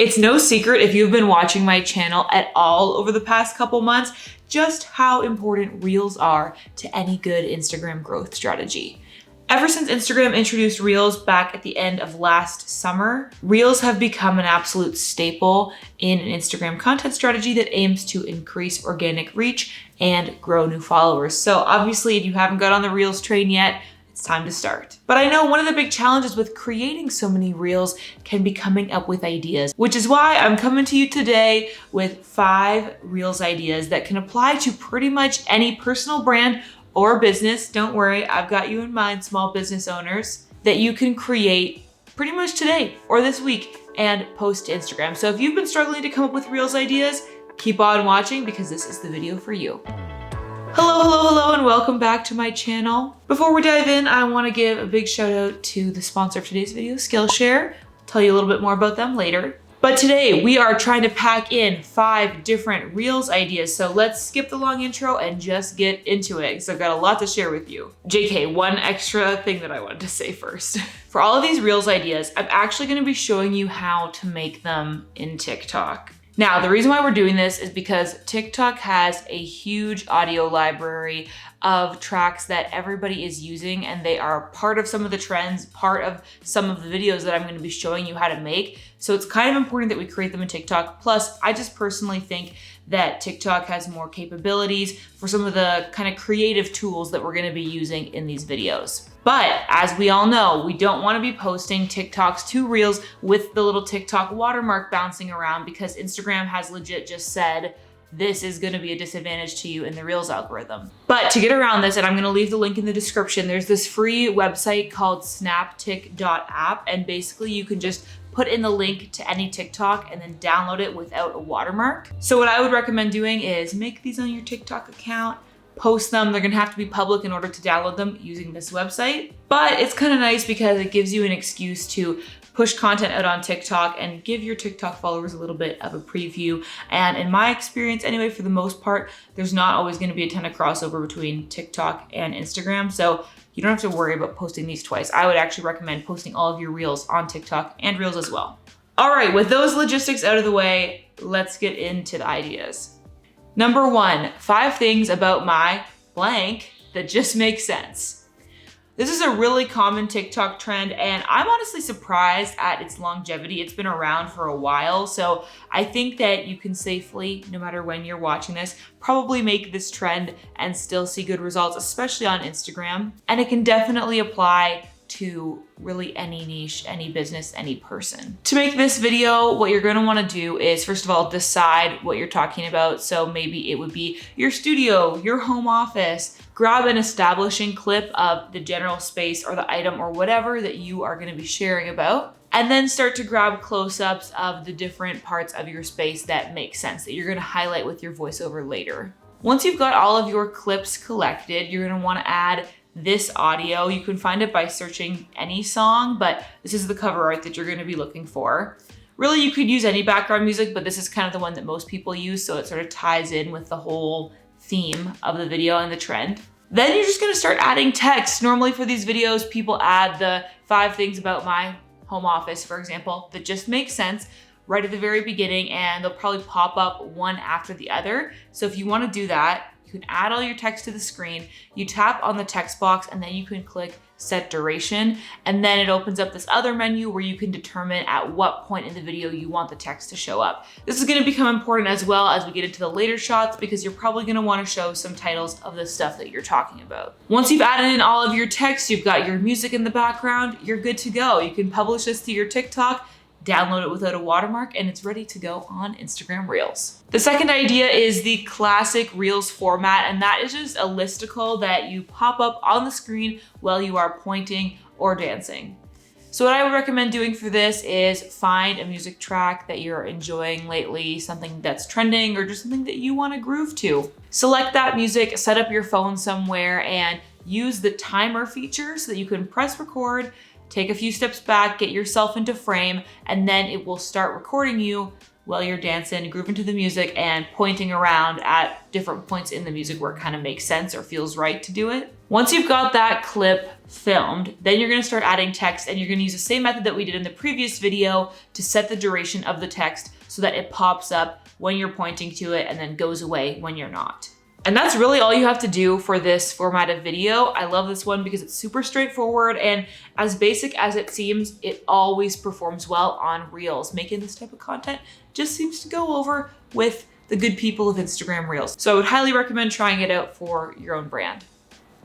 It's no secret if you've been watching my channel at all over the past couple months, just how important Reels are to any good Instagram growth strategy. Ever since Instagram introduced Reels back at the end of last summer, Reels have become an absolute staple in an Instagram content strategy that aims to increase organic reach and grow new followers. So obviously, if you haven't got on the Reels train yet, it's time to start. But I know one of the big challenges with creating so many Reels can be coming up with ideas, which is why I'm coming to you today with 5 Reels ideas that can apply to pretty much any personal brand or business. Don't worry, I've got you in mind, small business owners, that you can create pretty much today or this week and post to Instagram. So if you've been struggling to come up with Reels ideas, keep on watching because this is the video for you. Hello, and welcome back to my channel. Before we dive in, I want to give a big shout out to the sponsor of today's video, Skillshare. I'll tell you a little bit more about them later. But today we are trying to pack in 5 different Reels ideas. So let's skip the long intro and just get into it because I've got a lot to share with you. JK, one extra thing that I wanted to say first. For all of these Reels ideas, I'm actually going to be showing you how to make them in TikTok. Now, the reason why we're doing this is because TikTok has a huge audio library of tracks that everybody is using, and they are part of some of the trends, part of some of the videos that I'm going to be showing you how to make. So it's kind of important that we create them in TikTok. Plus, I just personally think that TikTok has more capabilities for some of the kind of creative tools that we're going to be using in these videos. But as we all know, we don't want to be posting TikToks to Reels with the little TikTok watermark bouncing around because Instagram has legit just said, this is going to be a disadvantage to you in the Reels algorithm. But to get around this, and I'm going to leave the link in the description, there's this free website called snaptik.app, and basically you can just put in the link to any TikTok and then download it without a watermark. So what I would recommend doing is make these on your TikTok account, post them. They're gonna have to be public in order to download them using this website. But it's kind of nice because it gives you an excuse to push content out on TikTok and give your TikTok followers a little bit of a preview. And in my experience anyway, for the most part, there's not always gonna be a ton of crossover between TikTok and Instagram. So you don't have to worry about posting these twice. I would actually recommend posting all of your Reels on TikTok and Reels as well. All right, with those logistics out of the way, let's get into the ideas. Number 1, 5 things about my blank that just make sense. This is a really common TikTok trend, and I'm honestly surprised at its longevity. It's been around for a while, so I think that you can safely, no matter when you're watching this, probably make this trend and still see good results, especially on Instagram. And it can definitely apply to really any niche, any business, any person. To make this video, what you're gonna wanna do is, first of all, decide what you're talking about. So maybe it would be your studio, your home office. Grab an establishing clip of the general space or the item or whatever that you are gonna be sharing about. And then start to grab close-ups of the different parts of your space that make sense, that you're gonna highlight with your voiceover later. Once you've got all of your clips collected, you're gonna wanna add this audio. You can find it by searching any song, but this is the cover art that you're gonna be looking for. Really, you could use any background music, but this is kind of the one that most people use, so it sort of ties in with the whole theme of the video and the trend. Then you're just gonna start adding text. Normally for these videos, people add the 5 things about my home office, for example, that just make sense right at the very beginning, and they'll probably pop up one after the other. So if you wanna do that, you can add all your text to the screen, you tap on the text box, and then you can click set duration. And then it opens up this other menu where you can determine at what point in the video you want the text to show up. This is gonna become important as well as we get into the later shots because you're probably gonna wanna show some titles of the stuff that you're talking about. Once you've added in all of your text, you've got your music in the background, you're good to go. You can publish this to your TikTok, download it without a watermark, and it's ready to go on Instagram Reels. The second idea is the classic Reels format, and that is just a listicle that you pop up on the screen while you are pointing or dancing. So what I would recommend doing for this is find a music track that you're enjoying lately, something that's trending or just something that you want to groove to. Select that music, set up your phone somewhere, and use the timer feature so that you can press record, take a few steps back, get yourself into frame, and then it will start recording you while you're dancing, grooving to the music and pointing around at different points in the music where it kind of makes sense or feels right to do it. Once you've got that clip filmed, then you're gonna start adding text, and you're gonna use the same method that we did in the previous video to set the duration of the text so that it pops up when you're pointing to it and then goes away when you're not. And that's really all you have to do for this format of video. I love this one because it's super straightforward, and as basic as it seems, it always performs well on Reels. Making this type of content just seems to go over with the good people of Instagram Reels. So I would highly recommend trying it out for your own brand.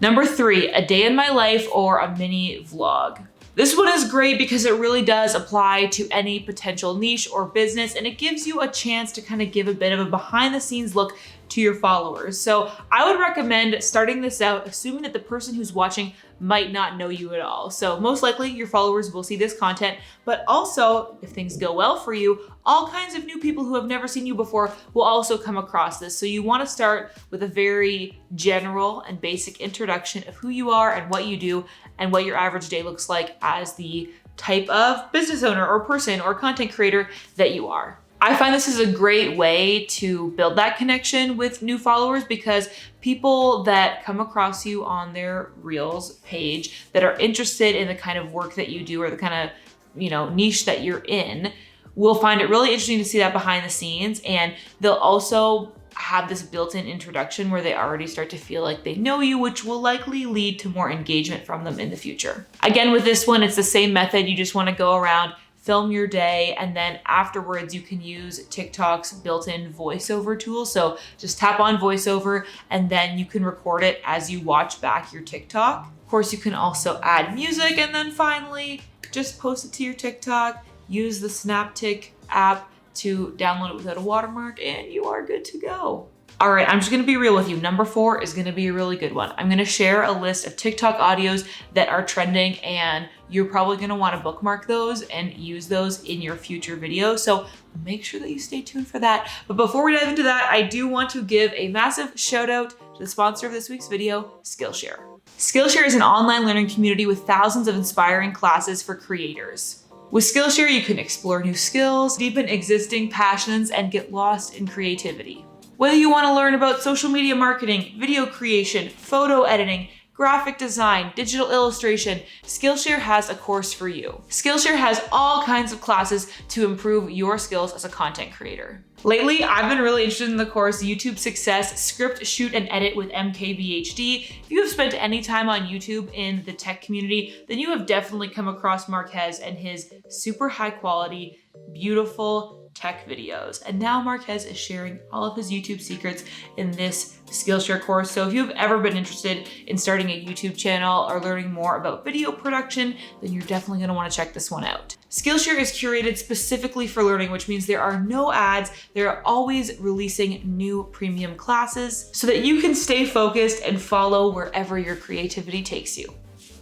Number 3, a day in my life or a mini vlog. This one is great because it really does apply to any potential niche or business, and it gives you a chance to kind of give a bit of a behind the scenes look to your followers. So I would recommend starting this out assuming that the person who's watching might not know you at all. So most likely your followers will see this content, but also if things go well for you, all kinds of new people who have never seen you before will also come across this. So you want to start with a very general and basic introduction of who you are and what you do and what your average day looks like as the type of business owner or person or content creator that you are. I find this is a great way to build that connection with new followers because people that come across you on their Reels page that are interested in the kind of work that you do or the kind of, niche that you're in will find it really interesting to see that behind the scenes, and they'll also have this built-in introduction where they already start to feel like they know you, which will likely lead to more engagement from them in the future. Again, with this one, it's the same method. You just want to go around, film your day, and then afterwards you can use TikTok's built-in voiceover tool. So just tap on voiceover and then you can record it as you watch back your TikTok. Of course, you can also add music, and then finally just post it to your TikTok, use the Snaptic app to download it without a watermark, and you are good to go. All right, I'm just gonna be real with you. Number 4 is gonna be a really good one. I'm gonna share a list of TikTok audios that are trending, and you're probably gonna wanna bookmark those and use those in your future videos. So make sure that you stay tuned for that. But before we dive into that, I do want to give a massive shout out to the sponsor of this week's video, Skillshare. Skillshare is an online learning community with thousands of inspiring classes for creators. With Skillshare, you can explore new skills, deepen existing passions, and get lost in creativity. Whether you want to learn about social media marketing, video creation, photo editing, graphic design, digital illustration, Skillshare has a course for you. Skillshare has all kinds of classes to improve your skills as a content creator. Lately, I've been really interested in the course YouTube Success, Script, Shoot, and Edit with MKBHD. If you have spent any time on YouTube in the tech community, then you have definitely come across Marquez and his super high quality, beautiful tech videos. And now Marquez is sharing all of his YouTube secrets in this Skillshare course. So if you've ever been interested in starting a YouTube channel or learning more about video production, then you're definitely gonna wanna check this one out. Skillshare is curated specifically for learning, which means there are no ads. They're always releasing new premium classes so that you can stay focused and follow wherever your creativity takes you.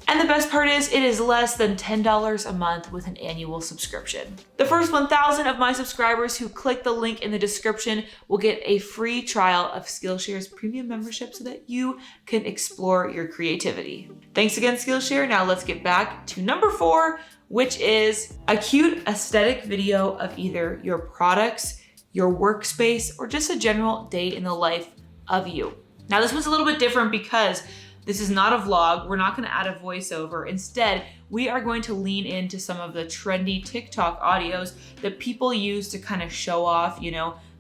And the best part is, it is less than $10 a month with an annual subscription. The first 1,000 of my subscribers who click the link in the description will get a free trial of Skillshare's premium membership so that you can explore your creativity. Thanks again, Skillshare. Now let's get back to number 4, which is a cute aesthetic video of either your products, your workspace, or just a general day in the life of you. Now this one's a little bit different because this is not a vlog. We're not gonna add a voiceover. Instead, we are going to lean into some of the trendy TikTok audios that people use to kind of show off,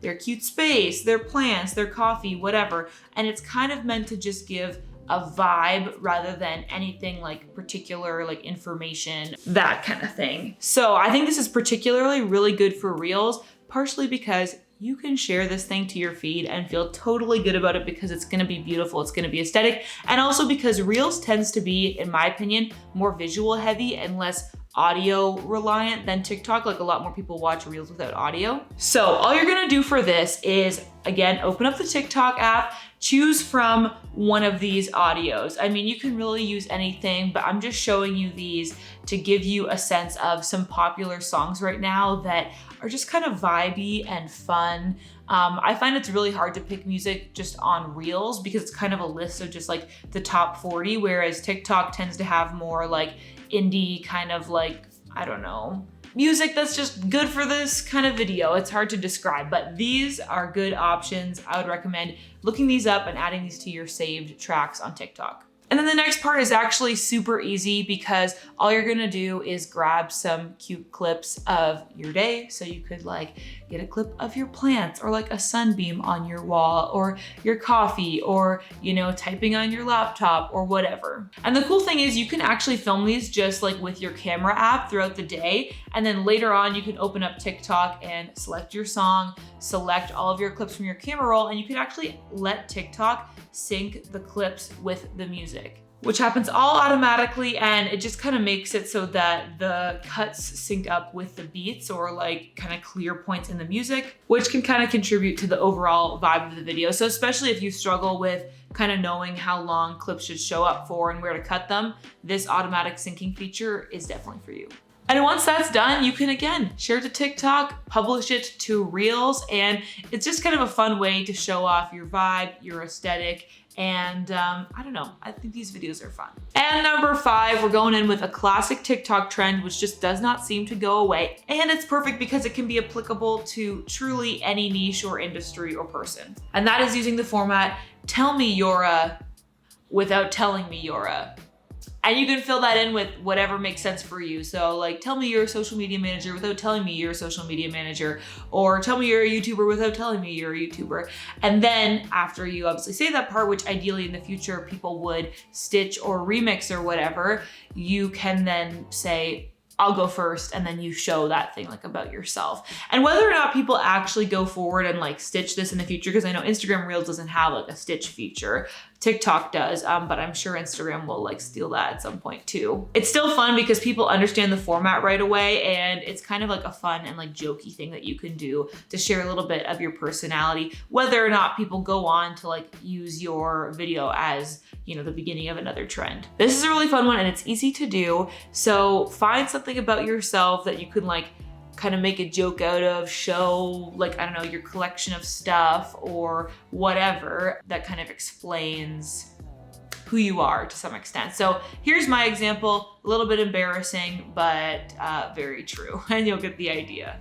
their cute space, their plants, their coffee, whatever. And it's kind of meant to just give a vibe rather than anything like particular like information, that kind of thing. So I think this is particularly really good for Reels, partially because you can share this thing to your feed and feel totally good about it because it's gonna be beautiful, it's gonna be aesthetic, and also because Reels tends to be, in my opinion, more visual heavy and less audio reliant than TikTok. Like a lot more people watch Reels without audio. So all you're gonna do for this is, again, open up the TikTok app, choose from one of these audios. I mean, you can really use anything, but I'm just showing you these to give you a sense of some popular songs right now that are just kind of vibey and fun. I find it's really hard to pick music just on Reels because it's kind of a list of just like the top 40, whereas TikTok tends to have more like indie kind of like, I don't know, music that's just good for this kind of video. It's hard to describe, but these are good options. I would recommend looking these up and adding these to your saved tracks on TikTok. And then the next part is actually super easy because all you're gonna do is grab some cute clips of your day. So you could like get a clip of your plants or like a sunbeam on your wall or your coffee or, you know, typing on your laptop or whatever. And the cool thing is you can actually film these just like with your camera app throughout the day. And then later on you can open up TikTok and select your song, select all of your clips from your camera roll, and you can actually let TikTok sync the clips with the music, which happens all automatically, and it just kind of makes it so that the cuts sync up with the beats or like kind of clear points in the music, which can kind of contribute to the overall vibe of the video. So especially if you struggle with kind of knowing how long clips should show up for and where to cut them, this automatic syncing feature is definitely for you. And once that's done, you can again share it to TikTok, publish it to Reels, and it's just kind of a fun way to show off your vibe, your aesthetic, and I don't know, I think these videos are fun. And number 5, we're going in with a classic TikTok trend, which just does not seem to go away. And it's perfect because it can be applicable to truly any niche or industry or person. And that is using the format, tell me you're a, without telling me you're a. And you can fill that in with whatever makes sense for you. So like, tell me you're a social media manager without telling me you're a social media manager, or tell me you're a YouTuber without telling me you're a YouTuber. And then after you obviously say that part, which ideally in the future people would stitch or remix or whatever, you can then say, I'll go first, and then you show that thing like about yourself. And whether or not people actually go forward and like stitch this in the future, because I know Instagram Reels doesn't have like a stitch feature, TikTok does, but I'm sure Instagram will like steal that at some point too. It's still fun because people understand the format right away, and it's kind of like a fun and like jokey thing that you can do to share a little bit of your personality, whether or not people go on to like use your video as, you know, the beginning of another trend. This is a really fun one and it's easy to do. So find something about yourself that you can like kind of make a joke out of, show like, I don't know, your collection of stuff or whatever that kind of explains who you are to some extent. So here's my example, a little bit embarrassing, but very true, and you'll get the idea.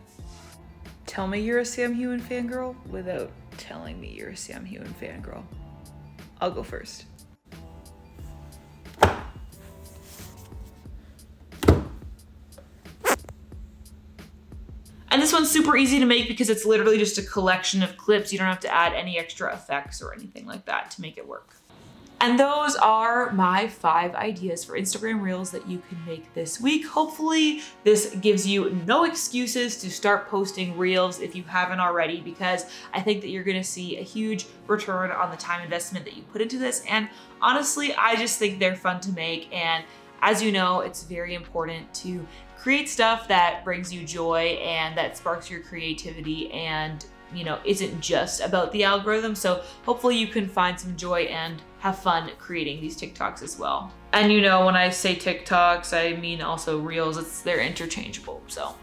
Tell me you're a Sam Heughan fangirl without telling me you're a Sam Heughan fangirl. I'll go first. And this one's super easy to make because it's literally just a collection of clips. You don't have to add any extra effects or anything like that to make it work. And those are my 5 ideas for Instagram Reels that you can make this week. Hopefully this gives you no excuses to start posting Reels if you haven't already, because I think that you're gonna see a huge return on the time investment that you put into this. And honestly, I just think they're fun to make. And as you know, it's very important to create stuff that brings you joy and that sparks your creativity and, you know, isn't just about the algorithm. So hopefully you can find some joy and have fun creating these TikToks as well. And you know, when I say TikToks, I mean also Reels. They're interchangeable. So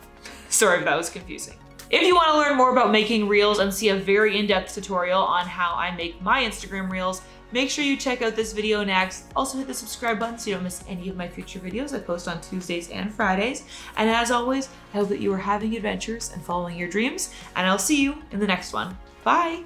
sorry if that was confusing. If you want to learn more about making Reels and see a very in-depth tutorial on how I make my Instagram Reels, make sure you check out this video next. Also hit the subscribe button so you don't miss any of my future videos. I post on Tuesdays and Fridays. And as always, I hope that you are having adventures and following your dreams, and I'll see you in the next one. Bye.